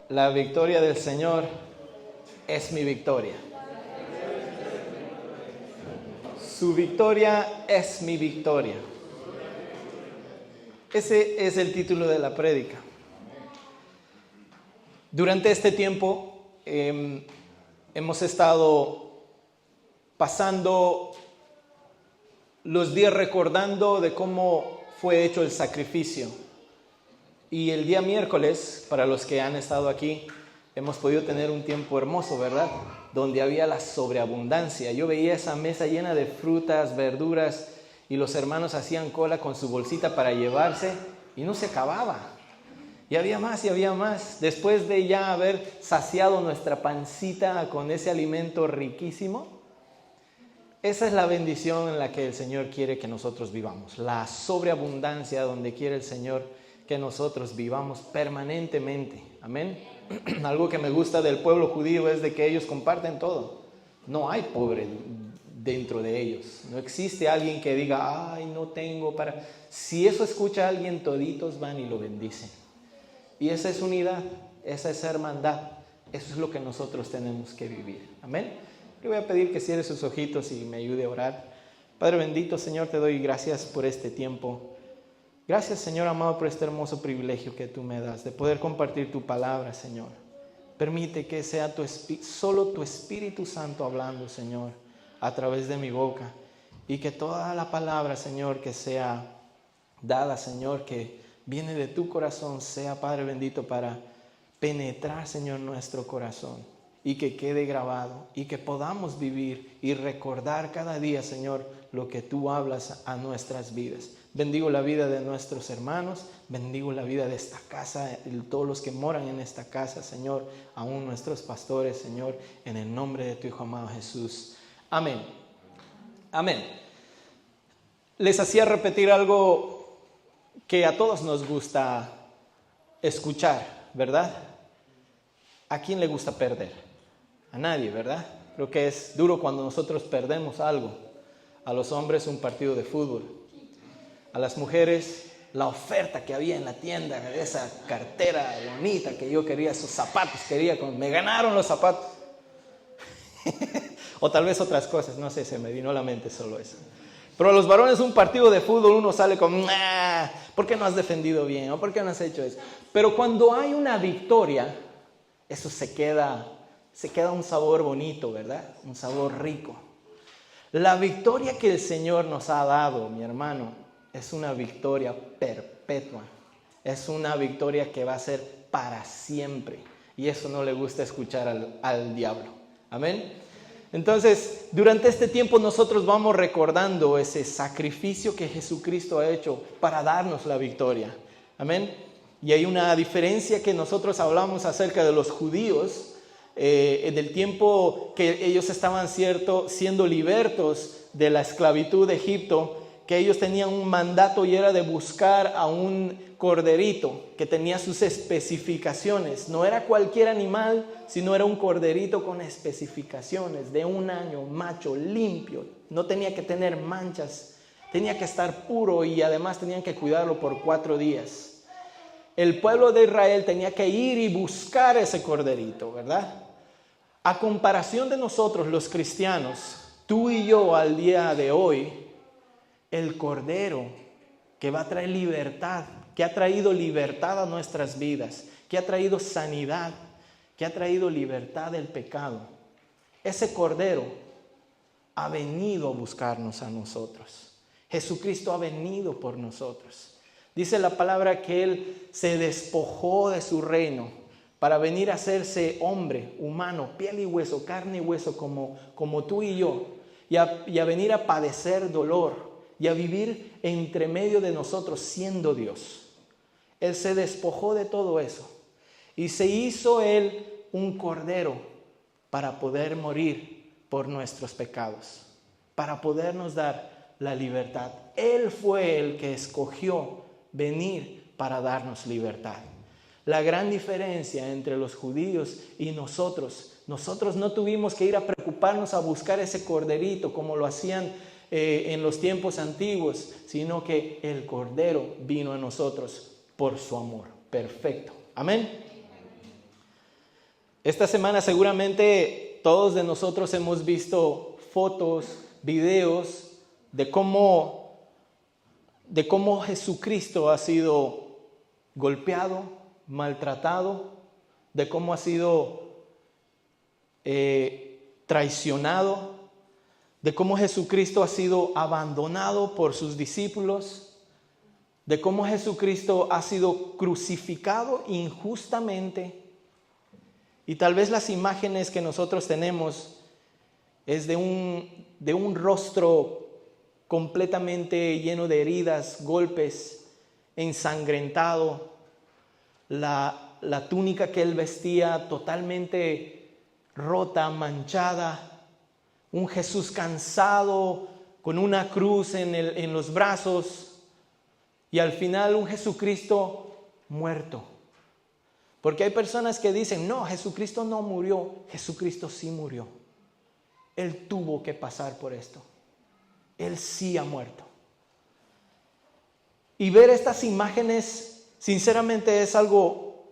La victoria del Señor es mi victoria. Su victoria es mi victoria. Ese es el título de la prédica. Durante este tiempo hemos estado pasando los días recordando de cómo fue hecho el sacrificio. Y el día miércoles, para los que han estado aquí, hemos podido tener un tiempo hermoso, ¿verdad? Donde había la sobreabundancia. Yo veía esa mesa llena de frutas, verduras, y los hermanos hacían cola con su bolsita para llevarse, y no se acababa. Y había más, y había más. Después de ya haber saciado nuestra pancita con ese alimento riquísimo, esa es la bendición en la que el Señor quiere que nosotros vivamos. La sobreabundancia donde quiere el Señor que nosotros vivamos permanentemente. Amén. Algo que me gusta del pueblo judío es de que ellos comparten todo. No hay pobre dentro de ellos. No existe alguien que diga, ay, no tengo para... Si eso escucha a alguien, toditos van y lo bendicen. Y esa es unidad, esa es hermandad. Eso es lo que nosotros tenemos que vivir. Amén. Le voy a pedir que cierre sus ojitos y me ayude a orar. Padre bendito, Señor, te doy gracias por este tiempo. Gracias, Señor amado, por este hermoso privilegio que tú me das de poder compartir tu palabra, Señor. Permite que sea solo tu Espíritu Santo hablando, Señor, a través de mi boca. Y que toda la palabra, Señor, que sea dada, Señor, que viene de tu corazón, sea, Padre bendito, para penetrar, Señor, nuestro corazón. Y que quede grabado y que podamos vivir y recordar cada día, Señor, lo que tú hablas a nuestras vidas. Bendigo la vida de nuestros hermanos, bendigo la vida de esta casa, todos los que moran en esta casa, Señor, aún nuestros pastores, Señor, en el nombre de tu Hijo amado Jesús. Amén. Amén. Les hacía repetir algo que a todos nos gusta escuchar, ¿verdad? ¿A quién le gusta perder? A nadie, ¿verdad? Creo que es duro cuando nosotros perdemos algo. A los hombres un partido de fútbol. A las mujeres la oferta que había en la tienda, esa cartera bonita que yo quería, esos zapatos quería, me ganaron los zapatos. O tal vez otras cosas, no sé, se me vino a la mente solo eso. Pero a los varones un partido de fútbol uno sale con, ¿por qué no has defendido bien? ¿O por qué no has hecho eso? Pero cuando hay una victoria, eso se queda un sabor bonito, ¿verdad? Un sabor rico. La victoria que el Señor nos ha dado, mi hermano, es una victoria perpetua. Es una victoria que va a ser para siempre. Y eso no le gusta escuchar al diablo. Amén. Entonces, durante este tiempo nosotros vamos recordando ese sacrificio que Jesucristo ha hecho para darnos la victoria. Amén. Y hay una diferencia que nosotros hablamos acerca de los judíos, del tiempo que ellos estaban siendo libertos de la esclavitud de Egipto, que ellos tenían un mandato y era de buscar a un corderito que tenía sus especificaciones. No era cualquier animal, sino era un corderito con especificaciones de 1 año, macho, limpio, no tenía que tener manchas, tenía que estar puro y además tenían que cuidarlo por 4 días. El pueblo de Israel tenía que ir y buscar ese corderito, ¿verdad? A comparación de nosotros los cristianos, tú y yo al día de hoy, el cordero que va a traer libertad, que ha traído libertad a nuestras vidas, que ha traído sanidad, que ha traído libertad del pecado, ese cordero ha venido a buscarnos a nosotros. Jesucristo ha venido por nosotros. Dice la palabra que Él se despojó de su reino para venir a hacerse hombre, humano, piel y hueso, carne y hueso como tú y yo, y a venir a padecer dolor y a vivir entre medio de nosotros siendo Dios. Él se despojó de todo eso y se hizo Él un cordero para poder morir por nuestros pecados, para podernos dar la libertad. Él fue el que escogió venir para darnos libertad. La gran diferencia entre los judíos y nosotros no tuvimos que ir a preocuparnos a buscar ese corderito como lo hacían en los tiempos antiguos, sino que el cordero vino a nosotros por su amor perfecto. Amén. Esta semana seguramente todos de nosotros hemos visto fotos, videos de cómo Jesucristo ha sido golpeado, maltratado, de cómo ha sido traicionado, de cómo Jesucristo ha sido abandonado por sus discípulos, de cómo Jesucristo ha sido crucificado injustamente. Y tal vez las imágenes que nosotros tenemos es de un rostro completamente lleno de heridas, golpes, ensangrentado, la túnica que él vestía totalmente rota, manchada, un Jesús cansado con una cruz en los brazos y al final un Jesucristo muerto. Porque hay personas que dicen, no, Jesucristo no murió. Jesucristo sí murió. Él tuvo que pasar por esto. Él sí ha muerto. Y ver estas imágenes, sinceramente, es algo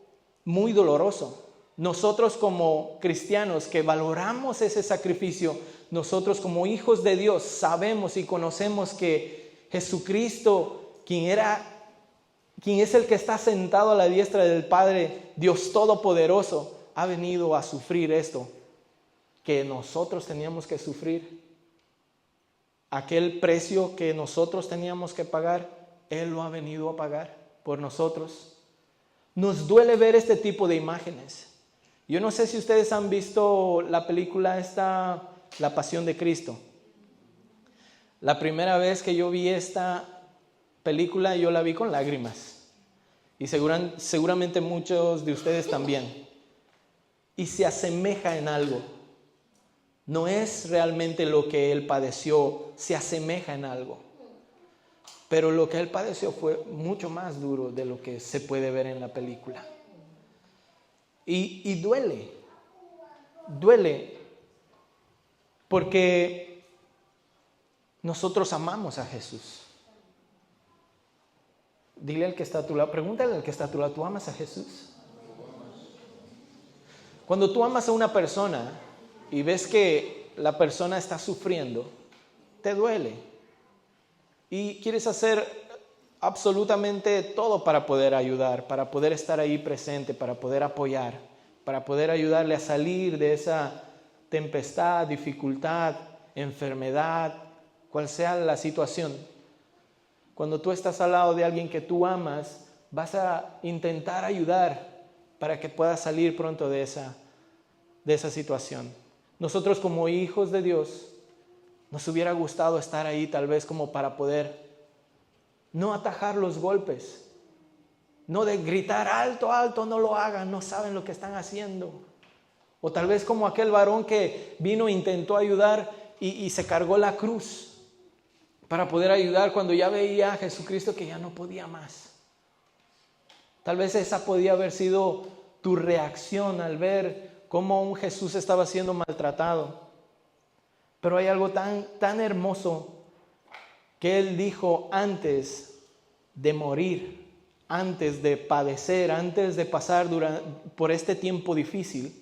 muy doloroso. Nosotros como cristianos que valoramos ese sacrificio, nosotros como hijos de Dios sabemos y conocemos que Jesucristo, quien es el que está sentado a la diestra del Padre, Dios Todopoderoso, ha venido a sufrir esto que nosotros teníamos que sufrir. Aquel precio que nosotros teníamos que pagar, Él lo ha venido a pagar por nosotros. Nos duele ver este tipo de imágenes. Yo no sé si ustedes han visto la película esta, La Pasión de Cristo. La primera vez que yo vi esta película, yo la vi con lágrimas. Y seguramente muchos de ustedes también. Y se asemeja en algo. No es realmente lo que Él padeció, se asemeja en algo. Pero lo que Él padeció fue mucho más duro de lo que se puede ver en la película. Y duele. Porque nosotros amamos a Jesús. Dile al que está a tu lado, pregúntale al que está a tu lado, ¿tú amas a Jesús? Cuando tú amas a una persona y ves que la persona está sufriendo, te duele. Y quieres hacer absolutamente todo para poder ayudar, para poder estar ahí presente, para poder apoyar, para poder ayudarle a salir de esa tempestad, dificultad, enfermedad, cual sea la situación. Cuando tú estás al lado de alguien que tú amas, vas a intentar ayudar para que pueda salir pronto de esa situación. Nosotros como hijos de Dios, nos hubiera gustado estar ahí tal vez como para poder no atajar los golpes, no de gritar alto, alto, no lo hagan, no saben lo que están haciendo. O tal vez como aquel varón que vino e intentó ayudar y se cargó la cruz para poder ayudar cuando ya veía a Jesucristo que ya no podía más. Tal vez esa podía haber sido tu reacción al ver cómo un Jesús estaba siendo maltratado. Pero hay algo tan hermoso que Él dijo antes de morir, antes de padecer, antes de pasar por este tiempo difícil.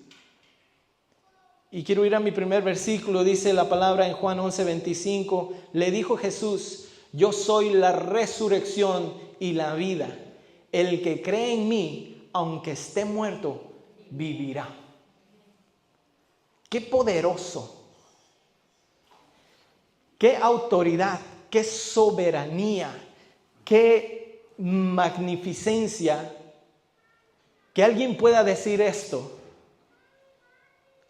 Y quiero ir a mi primer versículo, dice la palabra en Juan 11:25, le dijo Jesús, yo soy la resurrección y la vida. El que cree en mí, aunque esté muerto, vivirá. Qué poderoso, qué autoridad, qué soberanía, qué magnificencia que alguien pueda decir esto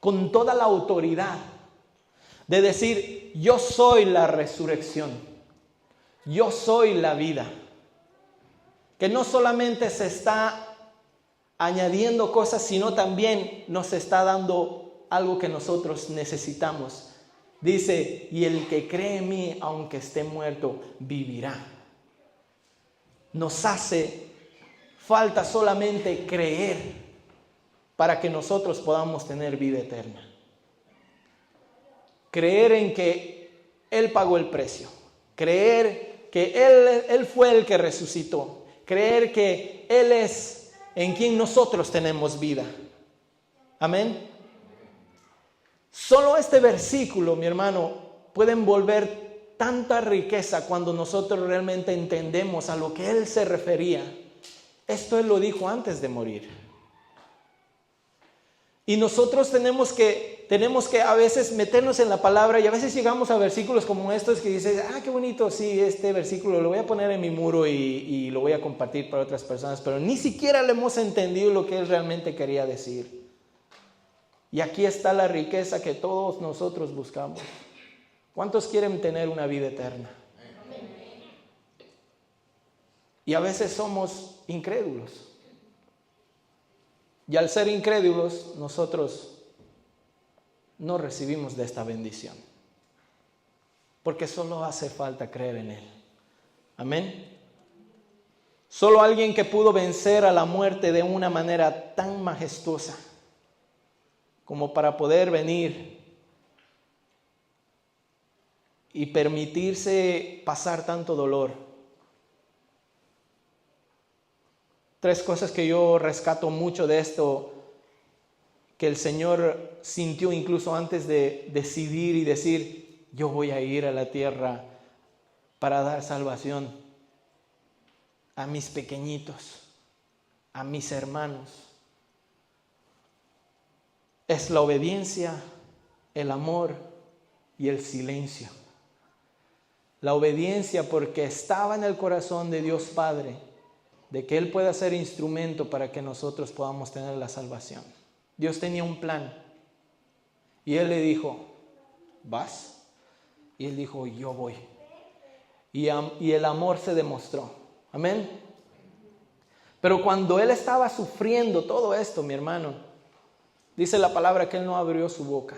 con toda la autoridad de decir, yo soy la resurrección, yo soy la vida. Que no solamente se está añadiendo cosas, sino también nos está dando algo que nosotros necesitamos. Dice, y el que cree en mí, aunque esté muerto, vivirá. Nos hace falta solamente creer para que nosotros podamos tener vida eterna. Creer en que Él pagó el precio. Creer que Él fue el que resucitó. Creer que Él es en quien nosotros tenemos vida. Amén. Solo este versículo, mi hermano, puede envolver tanta riqueza cuando nosotros realmente entendemos a lo que Él se refería. Esto Él lo dijo antes de morir. Y nosotros tenemos que a veces meternos en la palabra, y a veces llegamos a versículos como estos que dices, qué bonito, sí, este versículo lo voy a poner en mi muro y lo voy a compartir para otras personas, pero ni siquiera le hemos entendido lo que Él realmente quería decir. Y aquí está la riqueza que todos nosotros buscamos. ¿Cuántos quieren tener una vida eterna? Y a veces somos incrédulos. Y al ser incrédulos, nosotros no recibimos de esta bendición. Porque solo hace falta creer en Él. Amén. Solo alguien que pudo vencer a la muerte de una manera tan majestuosa como para poder venir y permitirse pasar tanto dolor. 3 cosas que yo rescato mucho de esto, que el Señor sintió incluso antes de decidir y decir, yo voy a ir a la tierra para dar salvación a mis pequeñitos, a mis hermanos. Es la obediencia, el amor y el silencio. La obediencia porque estaba en el corazón de Dios Padre, de que Él pueda ser instrumento para que nosotros podamos tener la salvación. Dios tenía un plan y Él le dijo, ¿vas? Y Él dijo, yo voy. Y el amor se demostró. Amén. Pero cuando Él estaba sufriendo todo esto, mi hermano, dice la palabra que Él no abrió su boca.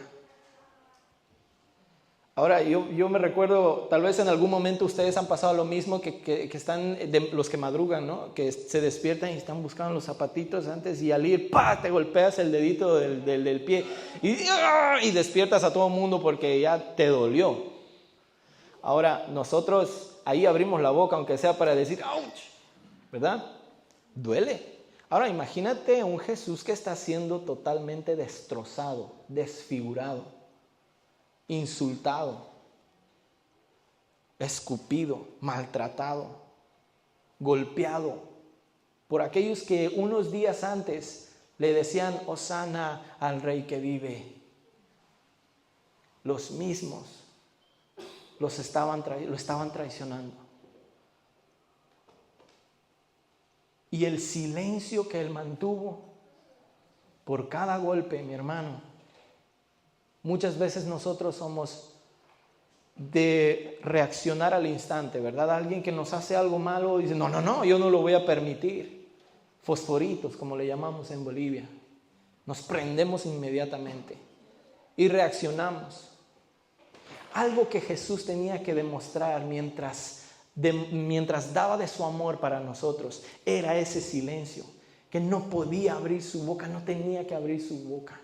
Ahora, yo me recuerdo, tal vez en algún momento ustedes han pasado lo mismo, que están, los que madrugan, ¿no? Que se despiertan y están buscando los zapatitos antes y al ir, ¡pah!, te golpeas el dedito del pie y despiertas a todo el mundo porque ya te dolió. Ahora, nosotros ahí abrimos la boca, aunque sea para decir, ¡ouch!, ¿verdad? Duele. Ahora, imagínate un Jesús que está siendo totalmente destrozado, desfigurado, insultado, escupido, maltratado, golpeado por aquellos que unos días antes le decían Hosana al Rey que vive. Los mismos lo estaban traicionando. Y el silencio que Él mantuvo por cada golpe, mi hermano. Muchas veces nosotros somos de reaccionar al instante, ¿verdad? Alguien que nos hace algo malo dice, no, yo no lo voy a permitir. Fosforitos, como le llamamos en Bolivia. Nos prendemos inmediatamente y reaccionamos. Algo que Jesús tenía que demostrar mientras daba de su amor para nosotros era ese silencio, que no podía abrir su boca, no tenía que abrir su boca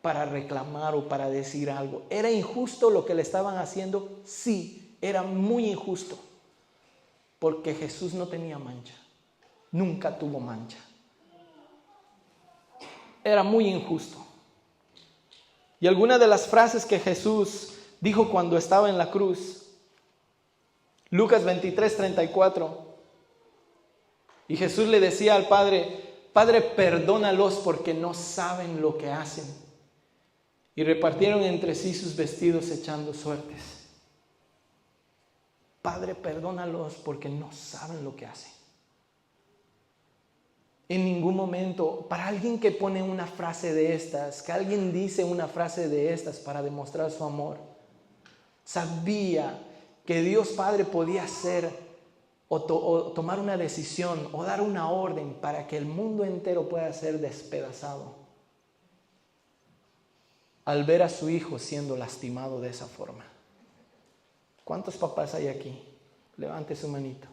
para reclamar o para decir algo. ¿Era injusto lo que le estaban haciendo? Sí, era muy injusto. Porque Jesús no tenía mancha. Nunca tuvo mancha. Era muy injusto. Y alguna de las frases que Jesús dijo cuando estaba en la cruz, Lucas 23:34, y Jesús le decía al Padre, Padre, perdónalos porque no saben lo que hacen. Y repartieron entre sí sus vestidos echando suertes. Padre, perdónalos porque no saben lo que hacen. En ningún momento, para alguien que pone una frase de estas, que alguien dice una frase de estas para demostrar su amor, sabía que Dios Padre podía hacer o tomar una decisión o dar una orden para que el mundo entero pueda ser despedazado al ver a su hijo siendo lastimado de esa forma. ¿Cuántos papás hay aquí? Levante su manito.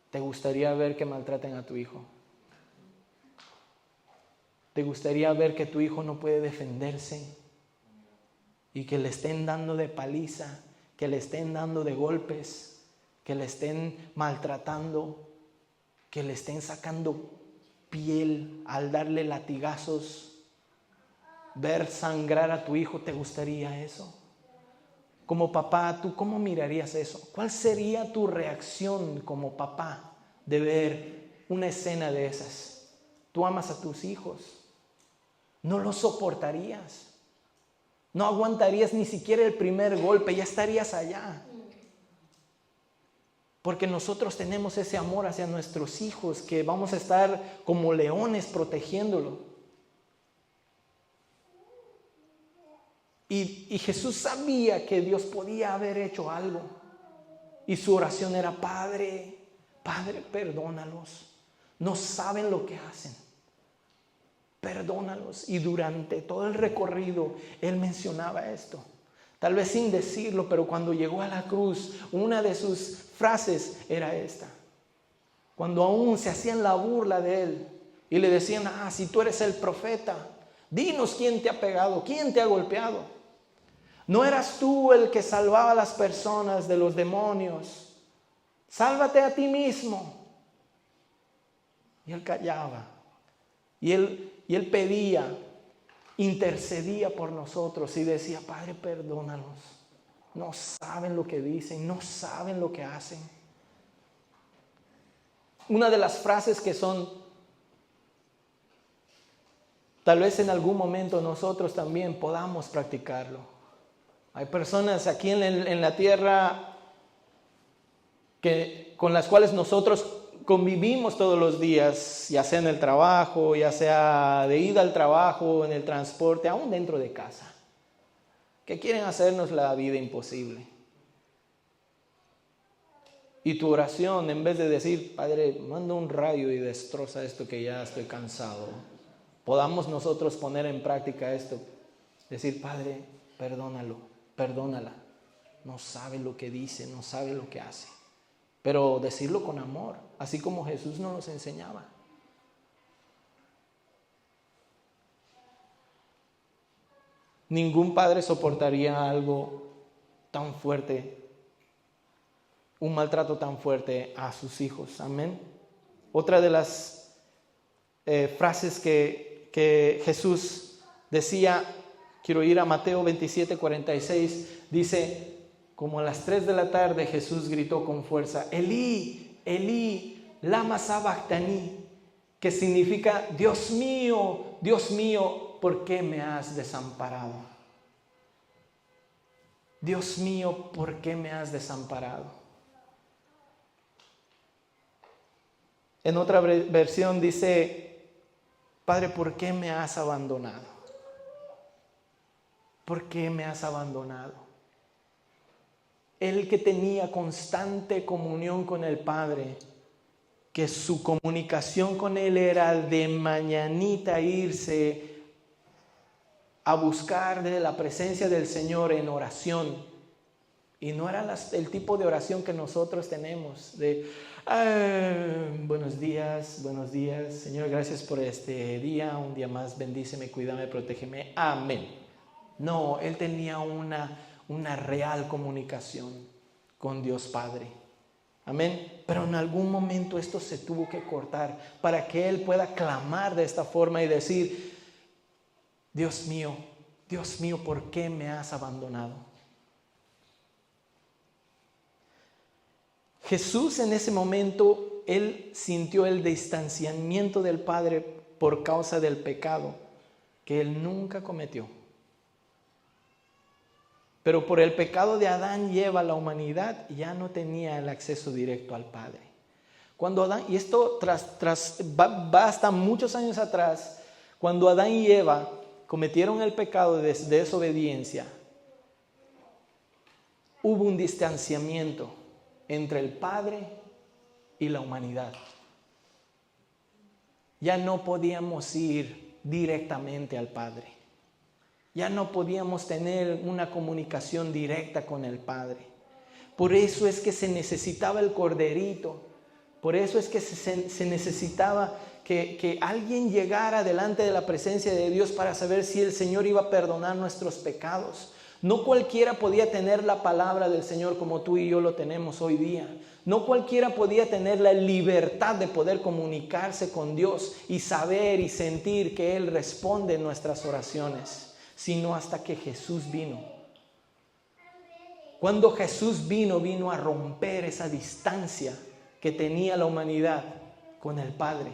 ¿Te gustaría ver que maltraten a tu hijo? ¿Te gustaría ver que tu hijo no puede defenderse y que le estén dando de paliza, que le estén dando de golpes, que le estén maltratando, que le estén sacando piel al darle latigazos, ver sangrar a tu hijo? ¿Te gustaría eso? Como papá, ¿tú cómo mirarías eso? ¿Cuál sería tu reacción como papá de ver una escena de esas? Tú amas a tus hijos, no lo soportarías, no aguantarías ni siquiera el primer golpe, ya estarías allá. Porque nosotros tenemos ese amor hacia nuestros hijos que vamos a estar como leones protegiéndolo. Y Jesús sabía que Dios podía haber hecho algo. Y su oración era: Padre, perdónalos. No saben lo que hacen. Perdónalos. Y durante todo el recorrido Él mencionaba esto. Tal vez sin decirlo, pero cuando llegó a la cruz, una de sus frases era esta. Cuando aún se hacían la burla de Él y le decían: si tú eres el profeta, dinos quién te ha pegado, quién te ha golpeado. ¿No eras tú el que salvaba a las personas de los demonios? Sálvate a ti mismo. Y Él callaba. Y él pedía, intercedía por nosotros y decía: Padre, perdónalos. No saben lo que dicen, no saben lo que hacen. Una de las frases que son, tal vez en algún momento nosotros también podamos practicarlo. Hay personas aquí en la tierra con las cuales nosotros convivimos todos los días, ya sea en el trabajo, ya sea de ida al trabajo, en el transporte, aún dentro de casa, que quieren hacernos la vida imposible. Y tu oración, en vez de decir: Padre, manda un rayo y destroza esto que ya estoy cansado, podamos nosotros poner en práctica esto. Decir: Padre, perdónalo, perdónala. No sabe lo que dice, no sabe lo que hace. Pero decirlo con amor, así como Jesús nos los enseñaba. Ningún padre soportaría algo tan fuerte, un maltrato tan fuerte a sus hijos. Amén. Otra de las frases que Jesús decía, quiero ir a Mateo 27:46, dice: como a las 3 de la tarde Jesús gritó con fuerza: Elí, Elí, lama sabactani, que significa: Dios mío, ¿por qué me has desamparado? Dios mío, ¿por qué me has desamparado? En otra versión dice: Padre, ¿por qué me has abandonado? ¿Por qué me has abandonado? Él, que tenía constante comunión con el Padre, que su comunicación con Él era de mañanita irse a buscar de la presencia del Señor en oración. Y no era el tipo de oración que nosotros tenemos, de buenos días, Señor, gracias por este día, un día más, bendíceme, cuídame, protégeme, amén. No, Él tenía una real comunicación con Dios Padre. Amén. Pero en algún momento esto se tuvo que cortar para que Él pueda clamar de esta forma y decir: Dios mío, ¿por qué me has abandonado? Jesús, en ese momento, Él sintió el distanciamiento del Padre por causa del pecado que Él nunca cometió. Pero por el pecado de Adán y Eva, la humanidad ya no tenía el acceso directo al Padre. Cuando Adán, y esto va hasta muchos años atrás, cuando Adán y Eva cometieron el pecado de desobediencia, hubo un distanciamiento entre el Padre y la humanidad. Ya no podíamos ir directamente al Padre. Ya no podíamos tener una comunicación directa con el Padre. Por eso es que se necesitaba el corderito. Por eso es que se necesitaba que alguien llegara delante de la presencia de Dios para saber si el Señor iba a perdonar nuestros pecados. No cualquiera podía tener la palabra del Señor como tú y yo lo tenemos hoy día. No cualquiera podía tener la libertad de poder comunicarse con Dios y saber y sentir que Él responde en nuestras oraciones, sino hasta que Jesús vino. Cuando Jesús vino a romper esa distancia que tenía la humanidad con el Padre.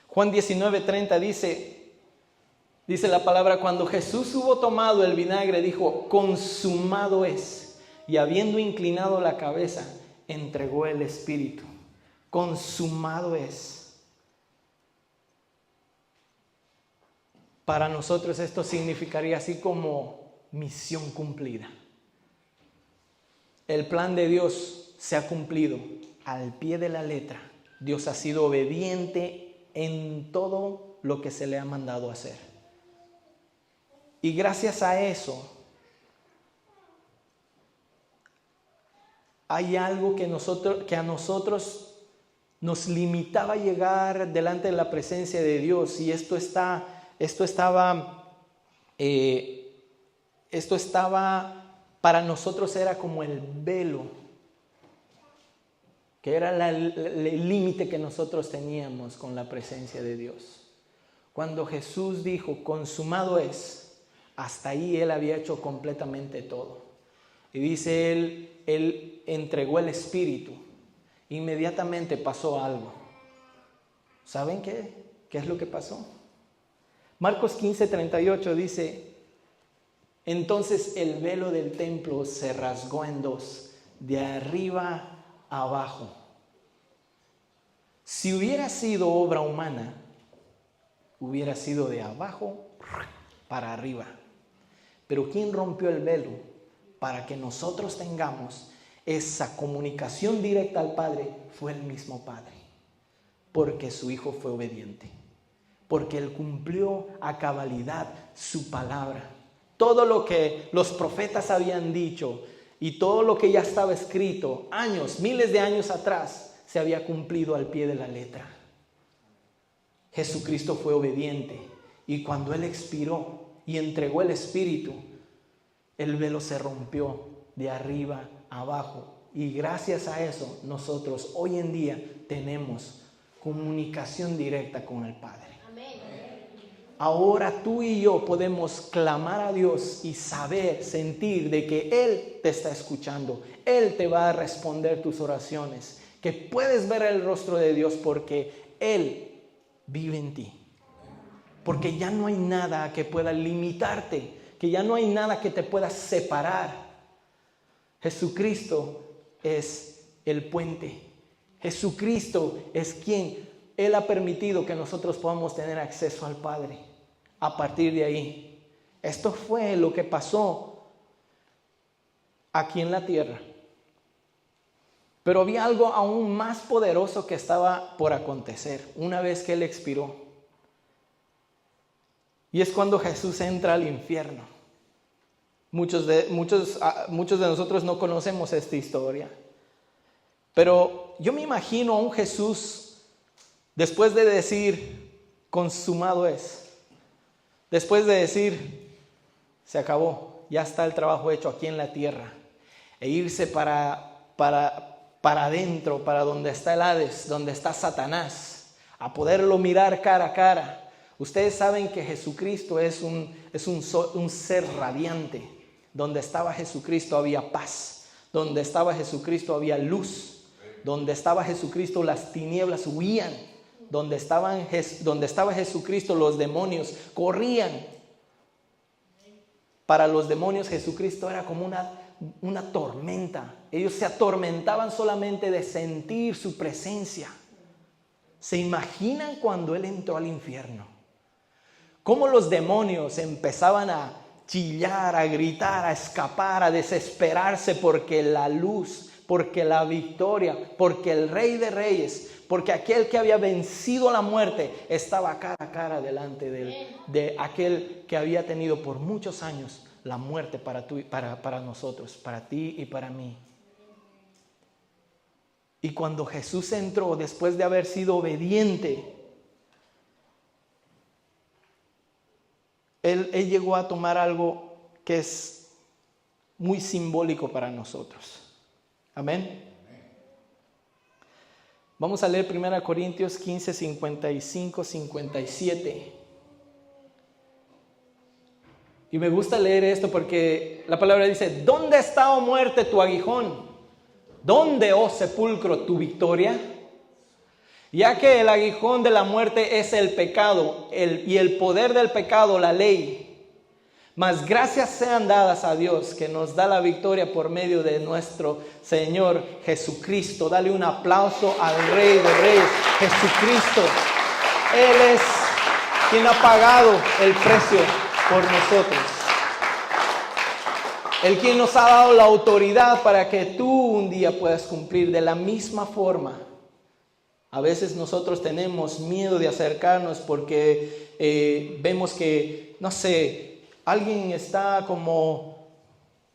Juan 19:30 dice la palabra: cuando Jesús hubo tomado el vinagre, dijo: consumado es. Y habiendo inclinado la cabeza, entregó el Espíritu. Consumado es. Para nosotros esto significaría así como misión cumplida. El plan de Dios se ha cumplido al pie de la letra. Dios ha sido obediente en todo lo que se le ha mandado hacer. Y gracias a eso, hay algo que a nosotros nos limitaba a llegar delante de la presencia de Dios. Y esto estaba para nosotros, era como el velo, que era el límite que nosotros teníamos con la presencia de Dios. Cuando Jesús dijo: consumado es, hasta ahí Él había hecho completamente todo. Y dice Él entregó el Espíritu. Inmediatamente pasó algo. ¿Saben qué? ¿Qué es lo que pasó? Marcos 15:38 dice: entonces el velo del templo se rasgó en dos, de arriba a abajo. Si hubiera sido obra humana, hubiera sido de abajo para arriba. Pero ¿quién rompió el velo para que nosotros tengamos esa comunicación directa al Padre? Fue el mismo Padre, porque su Hijo fue obediente, porque Él cumplió a cabalidad su palabra. Todo lo que los profetas habían dicho y todo lo que ya estaba escrito años, miles de años atrás, se había cumplido al pie de la letra. Jesucristo fue obediente, y cuando Él expiró y entregó el Espíritu, el velo se rompió de arriba a abajo. Y gracias a eso nosotros hoy en día tenemos comunicación directa con el Padre. Ahora tú y yo podemos clamar a Dios y saber, sentir de que Él te está escuchando. Él te va a responder tus oraciones. Que puedes ver el rostro de Dios porque Él vive en ti. Porque ya no hay nada que pueda limitarte. Que ya no hay nada que te pueda separar. Jesucristo es el puente. Jesucristo es quien Él ha permitido que nosotros podamos tener acceso al Padre. A partir de ahí, esto fue lo que pasó aquí en la tierra. Pero había algo aún más poderoso que estaba por acontecer una vez que Él expiró. Y es cuando Jesús entra al infierno. Muchos de nosotros no conocemos esta historia. Pero yo me imagino a un Jesús, después de decir: consumado es. Después de decir: se acabó, ya está el trabajo hecho aquí en la tierra. E irse para adentro, para donde está el Hades, donde está Satanás, a poderlo mirar cara a cara. Ustedes saben que Jesucristo es un ser radiante. Donde estaba Jesucristo había paz. Donde estaba Jesucristo había luz. Donde estaba Jesucristo las tinieblas huían. Donde estaba Jesucristo los demonios corrían. Para los demonios Jesucristo era como una tormenta. Ellos se atormentaban solamente de sentir su presencia. ¿Se imaginan cuando Él entró al infierno? Cómo los demonios empezaban a chillar, a gritar, a escapar, a desesperarse porque la luz, porque la victoria, porque el Rey de Reyes, porque aquel que había vencido la muerte estaba cara a cara delante de aquel que había tenido por muchos años la muerte para nosotros, para ti y para mí. Y cuando Jesús entró, después de haber sido obediente, Él llegó a tomar algo que es muy simbólico para nosotros. Amén. Vamos a leer 1 Corintios 15, 55, 57. Y me gusta leer esto porque la palabra dice: ¿dónde está, oh muerte, tu aguijón? ¿Dónde, oh sepulcro, tu victoria? Ya que el aguijón de la muerte es el pecado, y el poder del pecado, la ley. Mas gracias sean dadas a Dios, que nos da la victoria por medio de nuestro Señor Jesucristo. Dale un aplauso al Rey de Reyes, Jesucristo. Él es quien ha pagado el precio por nosotros. El quien nos ha dado la autoridad para que tú un día puedas cumplir de la misma forma. A veces nosotros tenemos miedo de acercarnos porque vemos que, no sé, alguien está como,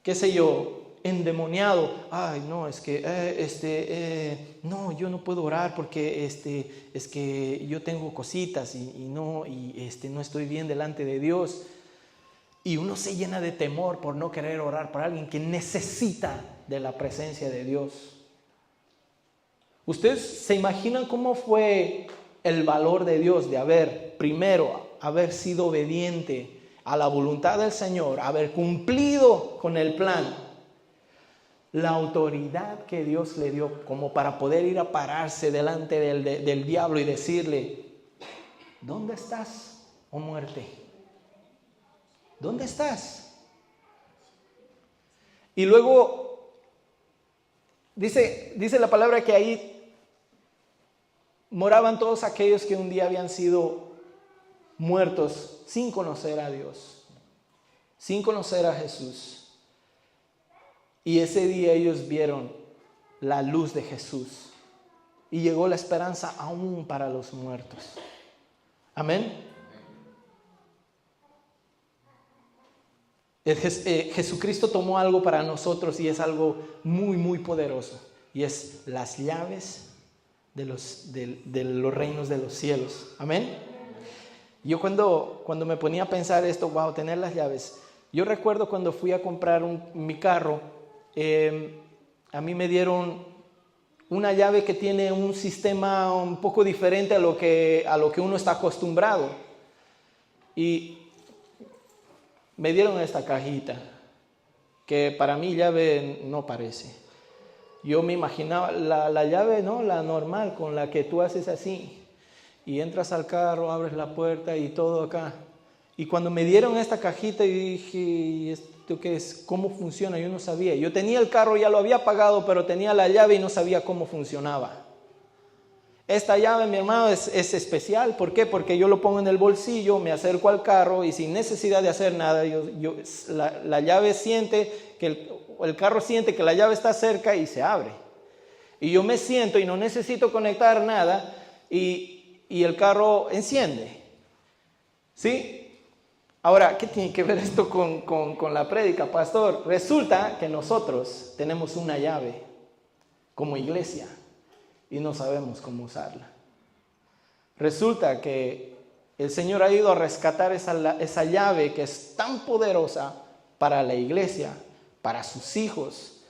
qué sé yo, endemoniado. Ay, no, es que, no, yo no puedo orar porque es que yo tengo cositas y no estoy bien delante de Dios. Y uno se llena de temor por no querer orar por alguien que necesita de la presencia de Dios. ¿Ustedes se imaginan cómo fue el valor de Dios de haber sido obediente a la voluntad del Señor, haber cumplido con el plan? La autoridad que Dios le dio como para poder ir a pararse delante del diablo y decirle: ¿dónde estás, oh muerte? ¿Dónde estás? Y luego dice la palabra que ahí moraban todos aquellos que un día habían sido muertos sin conocer a Dios, sin conocer a Jesús. Y ese día ellos vieron la luz de Jesús y llegó la esperanza aún para los muertos. Amén. Jesucristo tomó algo para nosotros y es algo muy, muy poderoso. Y es las llaves de los reinos de los cielos. Amén. Yo cuando me ponía a pensar esto, wow, tener las llaves. Yo recuerdo cuando fui a comprar mi carro, a mí me dieron una llave que tiene un sistema un poco diferente a lo que uno está acostumbrado. Y me dieron esta cajita, que para mí llave no parece. Yo me imaginaba la llave, ¿no? La normal, con la que tú haces así. Y entras al carro, abres la puerta y todo acá. Y cuando me dieron esta cajita, yo dije: ¿esto qué es? ¿Cómo funciona? Yo no sabía. Yo tenía el carro, ya lo había pagado, pero tenía la llave y no sabía cómo funcionaba. Esta llave, mi hermano, es especial. ¿Por qué? Porque yo lo pongo en el bolsillo, me acerco al carro y sin necesidad de hacer nada, la llave siente que el carro siente que la llave está cerca y se abre. Y yo me siento y no necesito conectar nada y el carro enciende. ¿Sí? Ahora, ¿qué tiene que ver esto con la prédica, pastor? Resulta que nosotros tenemos una llave como iglesia y no sabemos cómo usarla. Resulta que el Señor ha ido a rescatar esa llave que es tan poderosa para la iglesia, para sus hijos,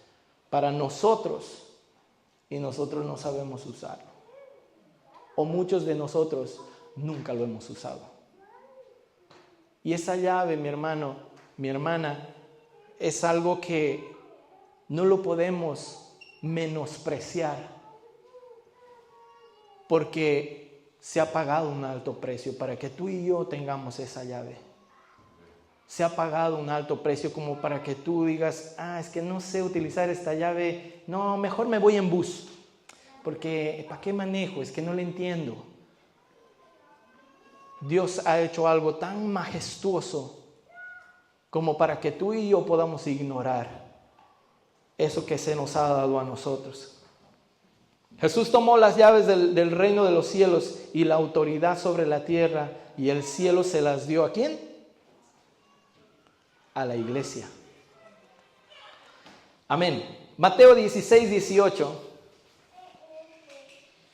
para nosotros, y nosotros no sabemos usarlo. O muchos de nosotros nunca lo hemos usado. Y esa llave, mi hermano, mi hermana, es algo que no lo podemos menospreciar, porque se ha pagado un alto precio para que tú y yo tengamos esa llave. Se ha pagado un alto precio como para que tú digas: es que no sé utilizar esta llave, no, mejor me voy en bus, porque ¿para qué manejo? Es que no le entiendo. Dios ha hecho algo tan majestuoso como para que tú y yo podamos ignorar eso que se nos ha dado a nosotros. Jesús tomó las llaves del reino de los cielos y la autoridad sobre la tierra, y el cielo se las dio ¿a quién? A la iglesia. Amén. Mateo 16, 18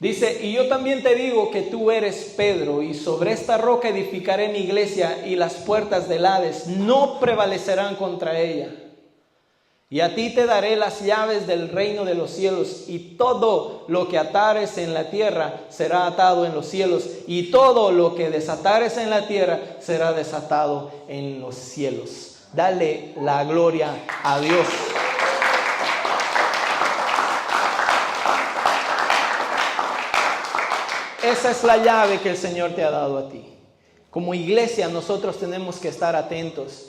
Dice, y yo también te digo que tú eres Pedro, y sobre esta roca edificaré mi iglesia, y las puertas del Hades no prevalecerán contra ella. Y a ti te daré las llaves del reino de los cielos, y todo lo que atares en la tierra será atado en los cielos, y todo lo que desatares en la tierra será desatado en los cielos. Dale la gloria a Dios. Esa es la llave que el Señor te ha dado a ti. Como iglesia nosotros tenemos que estar atentos,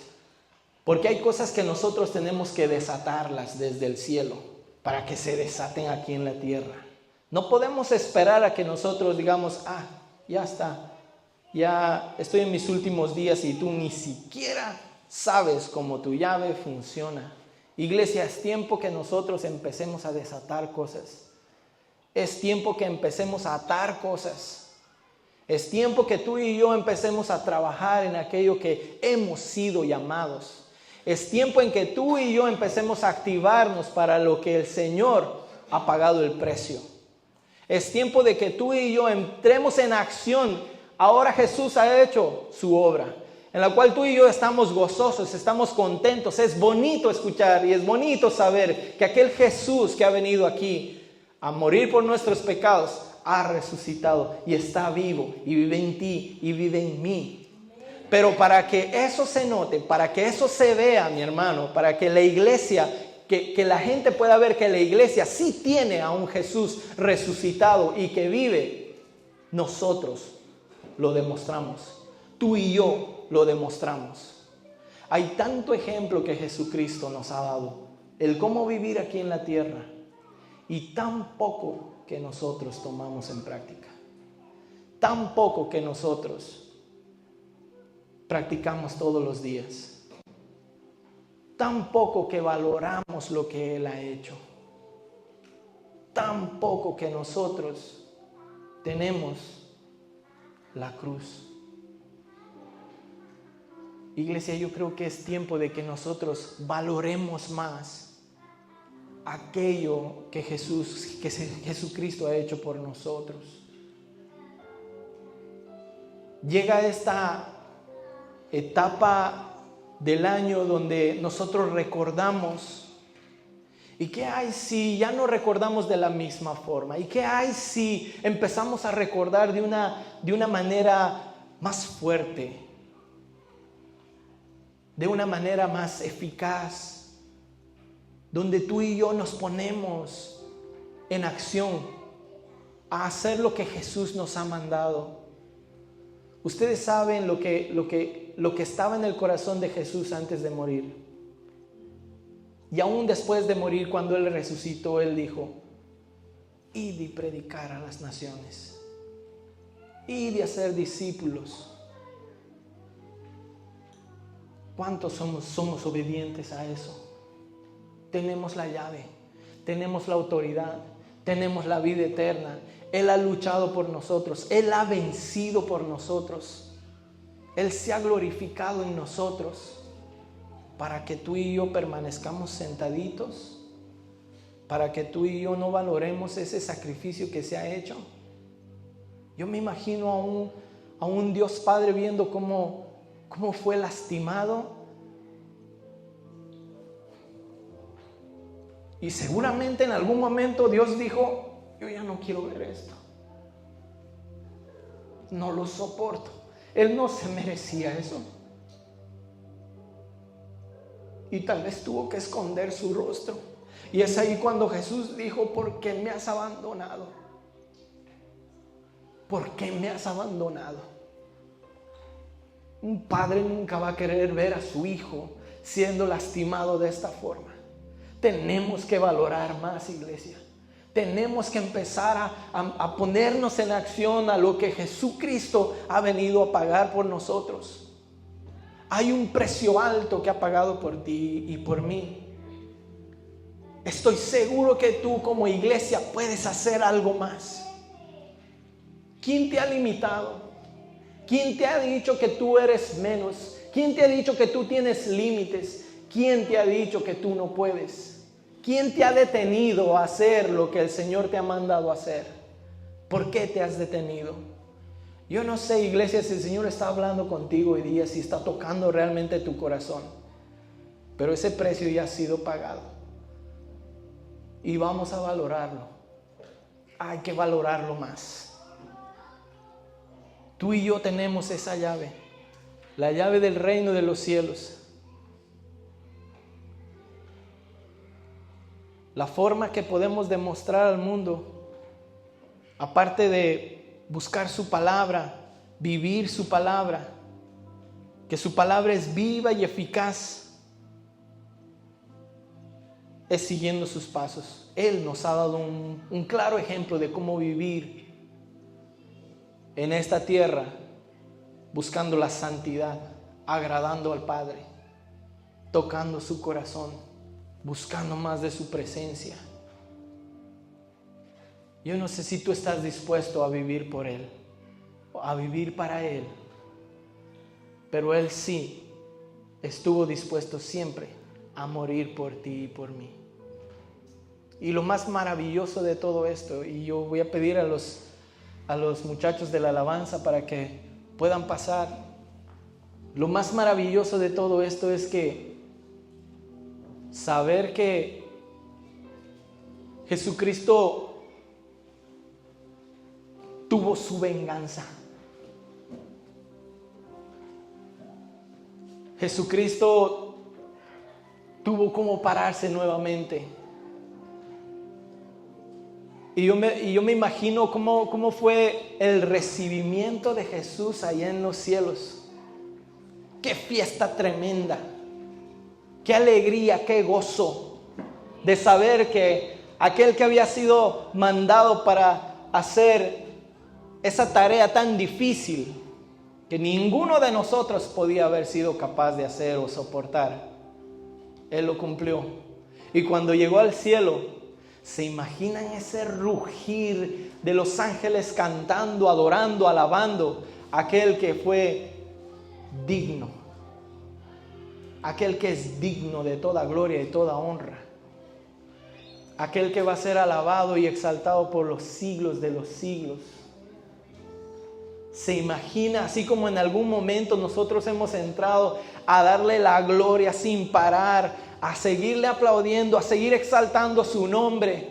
porque hay cosas que nosotros tenemos que desatarlas desde el cielo para que se desaten aquí en la tierra. No podemos esperar a que nosotros digamos, ya está, ya estoy en mis últimos días y tú ni siquiera sabes cómo tu llave funciona. Iglesia, es tiempo que nosotros empecemos a desatar cosas. Es tiempo que empecemos a atar cosas. Es tiempo que tú y yo empecemos a trabajar en aquello que hemos sido llamados. Es tiempo en que tú y yo empecemos a activarnos para lo que el Señor ha pagado el precio. Es tiempo de que tú y yo entremos en acción. Ahora Jesús ha hecho su obra, en la cual tú y yo estamos gozosos, estamos contentos. Es bonito escuchar y es bonito saber que aquel Jesús que ha venido aquí a morir por nuestros pecados, ha resucitado y está vivo y vive en ti y vive en mí. Pero para que eso se note, para que eso se vea, mi hermano, para que la iglesia, que la gente pueda ver que la iglesia sí tiene a un Jesús resucitado y que vive, nosotros lo demostramos. Tú y yo lo demostramos. Hay tanto ejemplo que Jesucristo nos ha dado, el cómo vivir aquí en la tierra. Y tan poco que nosotros tomamos en práctica. Tan poco que nosotros practicamos todos los días. Tan poco que valoramos lo que Él ha hecho. Tan poco que nosotros tenemos la cruz. Iglesia, yo creo que es tiempo de que nosotros valoremos más aquello que Jesucristo ha hecho por nosotros. Llega esta etapa del año donde nosotros recordamos. ¿Y qué hay si ya no recordamos de la misma forma? ¿Y qué hay si empezamos a recordar de una manera más fuerte? De una manera más eficaz, donde tú y yo nos ponemos en acción a hacer lo que Jesús nos ha mandado. Ustedes saben lo que estaba en el corazón de Jesús antes de morir. Y aún después de morir, cuando Él resucitó, Él dijo, id y predicar a las naciones, id y hacer discípulos. ¿Cuántos somos obedientes a eso? Tenemos la llave, tenemos la autoridad, tenemos la vida eterna. Él ha luchado por nosotros, Él ha vencido por nosotros. Él se ha glorificado en nosotros para que tú y yo permanezcamos sentaditos, para que tú y yo no valoremos ese sacrificio que se ha hecho. Yo me imagino a un Dios Padre viendo cómo fue lastimado. Y seguramente en algún momento Dios dijo, yo ya no quiero ver esto. No lo soporto. Él no se merecía eso. Y tal vez tuvo que esconder su rostro. Y es ahí cuando Jesús dijo, ¿por qué me has abandonado? ¿Por qué me has abandonado? Un padre nunca va a querer ver a su hijo siendo lastimado de esta forma. Tenemos que valorar más, iglesia. Tenemos que empezar a ponernos en acción a lo que Jesucristo ha venido a pagar por nosotros. Hay un precio alto que ha pagado por ti y por mí. Estoy seguro que tú como iglesia puedes hacer algo más. ¿Quién te ha limitado? ¿Quién te ha dicho que tú eres menos? ¿Quién te ha dicho que tú tienes límites? ¿Quién te ha dicho que tú no puedes? ¿Quién te ha detenido a hacer lo que el Señor te ha mandado a hacer? ¿Por qué te has detenido? Yo no sé, iglesia, si el Señor está hablando contigo hoy día, si está tocando realmente tu corazón. Pero ese precio ya ha sido pagado. Y vamos a valorarlo. Hay que valorarlo más. Tú y yo tenemos esa llave. La llave del reino de los cielos. La forma que podemos demostrar al mundo, aparte de buscar su palabra, vivir su palabra, que su palabra es viva y eficaz, es siguiendo sus pasos. Él nos ha dado un claro ejemplo de cómo vivir en esta tierra, buscando la santidad, agradando al Padre, tocando su corazón, buscando más de su presencia. Yo no sé si tú estás dispuesto a vivir por Él, a vivir para Él, pero Él sí estuvo dispuesto siempre a morir por ti y por mí. Y lo más maravilloso de todo esto, y yo voy a pedir a los muchachos de la alabanza para que puedan pasar, lo más maravilloso de todo esto es que saber que Jesucristo tuvo su venganza. Jesucristo tuvo como pararse nuevamente. Y yo me imagino cómo fue el recibimiento de Jesús allá en los cielos. Qué fiesta tremenda. Qué alegría, qué gozo de saber que aquel que había sido mandado para hacer esa tarea tan difícil que ninguno de nosotros podía haber sido capaz de hacer o soportar, Él lo cumplió. Y cuando llegó al cielo, ¿se imaginan ese rugir de los ángeles cantando, adorando, alabando a aquel que fue digno? Aquel que es digno de toda gloria y toda honra. Aquel que va a ser alabado y exaltado por los siglos de los siglos. Se imagina, así como en algún momento nosotros hemos entrado a darle la gloria sin parar, a seguirle aplaudiendo, a seguir exaltando su nombre.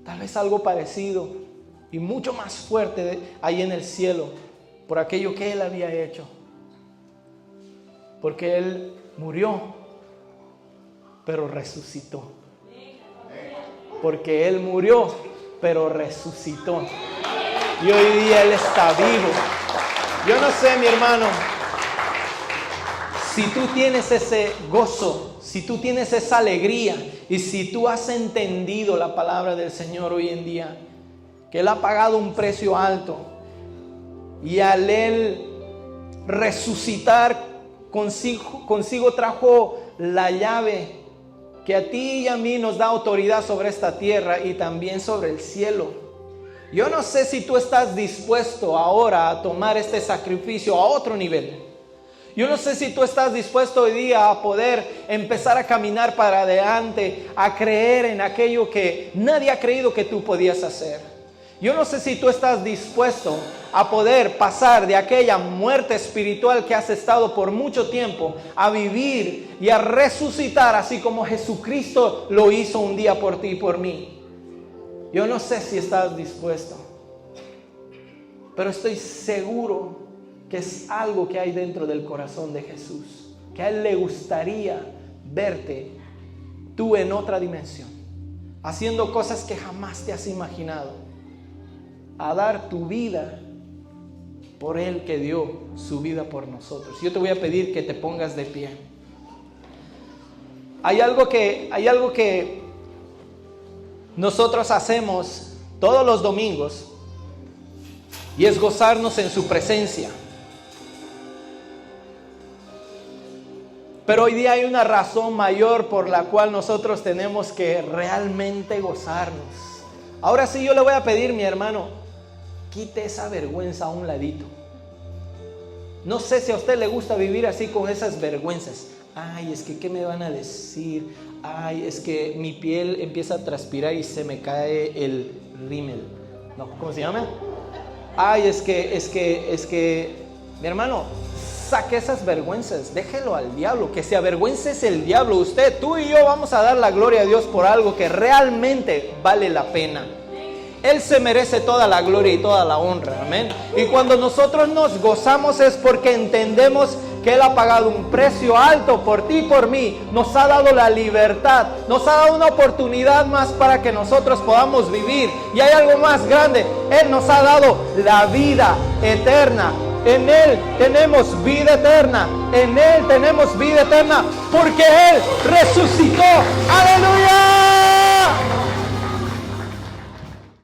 Tal vez algo parecido y mucho más fuerte ahí en el cielo, por aquello que Él había hecho. Porque Él murió, pero resucitó. Porque Él murió, pero resucitó. Y hoy día Él está vivo. Yo no sé, mi hermano, si tú tienes ese gozo, si tú tienes esa alegría y si tú has entendido la palabra del Señor hoy en día, que Él ha pagado un precio alto y al Él resucitar consigo trajo la llave que a ti y a mí nos da autoridad sobre esta tierra y también sobre el cielo. Yo no sé si tú estás dispuesto ahora a tomar este sacrificio a otro nivel. Yo no sé si tú estás dispuesto hoy día a poder empezar a caminar para adelante, a creer en aquello que nadie ha creído que tú podías hacer. Yo no sé si tú estás dispuesto a poder pasar de aquella muerte espiritual que has estado por mucho tiempo a vivir y a resucitar así como Jesucristo lo hizo un día por ti y por mí. Yo no sé si estás dispuesto, pero estoy seguro que es algo que hay dentro del corazón de Jesús, que a Él le gustaría verte tú en otra dimensión, haciendo cosas que jamás te has imaginado, a dar tu vida por Él que dio su vida por nosotros. Yo te voy a pedir que te pongas de pie. Hay algo que nosotros hacemos todos los domingos y es gozarnos en su presencia. Pero hoy día hay una razón mayor por la cual nosotros tenemos que realmente gozarnos. Ahora sí, yo le voy a pedir, mi hermano, quite esa vergüenza a un ladito. No sé si a usted le gusta vivir así con esas vergüenzas. Ay, es que ¿qué me van a decir? Ay, es que mi piel empieza a transpirar y se me cae el rímel. No, ¿cómo se llama? Ay, es que, mi hermano, saque esas vergüenzas, déjelo al diablo, que se avergüence es el diablo. Usted, tú y yo vamos a dar la gloria a Dios por algo que realmente vale la pena. Él se merece toda la gloria y toda la honra, amén. Y cuando nosotros nos gozamos es porque entendemos que Él ha pagado un precio alto por ti y por mí. Nos ha dado la libertad, nos ha dado una oportunidad más para que nosotros podamos vivir. Y hay algo más grande, Él nos ha dado la vida eterna. En Él tenemos vida eterna, en Él tenemos vida eterna, porque Él resucitó. ¡Aleluya!